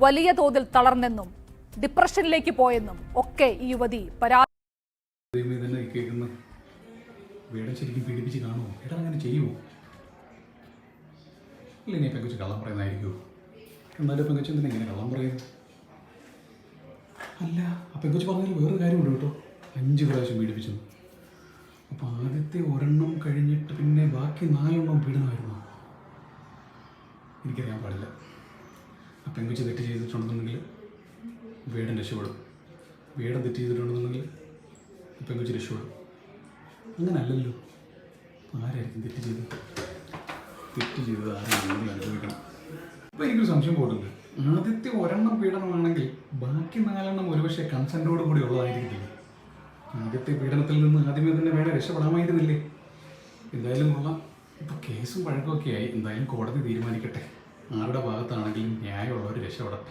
വലിയ തോതിൽ തളർന്നെന്നും ഡിപ്രഷനിലേക്ക് പോയെന്നും ഒക്കെ ഈ യുവതി ശരിക്കും പീഡിപ്പിച്ച് കാണുമോ? എടാ അങ്ങനെ ചെയ്യുമോ? ഇല്ല, ഇനി പെങ്കൊച്ച് കള്ളം പറയുന്നതായിരിക്കുമോ? എന്നാലും പെങ്കൊച്ച് എന്തിനാ ഇങ്ങനെ കള്ളം പറയുന്നത്? അല്ല, ആ പെങ്കൊച്ച് പറഞ്ഞാൽ വേറൊരു കാര്യമുണ്ട് കേട്ടോ. 5 പ്രാവശ്യം പീഡിപ്പിച്ചു. അപ്പോൾ ആദ്യത്തെ ഒരെണ്ണം കഴിഞ്ഞിട്ട് പിന്നെ ബാക്കി 4 എണ്ണം പീഡനമായിരുന്നു. എനിക്കറിയാൻ പാടില്ല. ആ പെങ്കൊച്ച് തെറ്റ് ചെയ്തിട്ടുണ്ടെന്നുണ്ടെങ്കിൽ വേടൻ രക്ഷപ്പെടും. വേടൻ തെറ്റ് ചെയ്തിട്ടുണ്ടെന്നുണ്ടെങ്കിൽ പെങ്കൊച്ച് രക്ഷപ്പെടും. അങ്ങനെ അല്ലല്ലോ. ആരായിരിക്കും തെറ്റ് ചെയ്തത് ആരെങ്കിലും അനുഭവിക്കണം. അപ്പോൾ എനിക്കൊരു സംശയം പോയിട്ടുണ്ട്. ആദ്യത്തെ ഒരെണ്ണം പീഡനമാണെങ്കിൽ ബാക്കി 4 എണ്ണം ഒരുപക്ഷെ കൺസെൻറ്റോട് കൂടി ഉള്ളതായിരിക്കില്ല. ആദ്യത്തെ പീഡനത്തിൽ നിന്ന് ആദ്യമേ തന്നെ വേണം രക്ഷപ്പെടാമായിരുന്നില്ലേ? എന്തായാലും കൊള്ളാം. ഇപ്പോൾ കേസും പഴക്കമൊക്കെ ആയി. എന്തായാലും കോടതി തീരുമാനിക്കട്ടെ. ആരുടെ ഭാഗത്താണെങ്കിലും ന്യായമുള്ളവർ രക്ഷപ്പെടട്ടെ.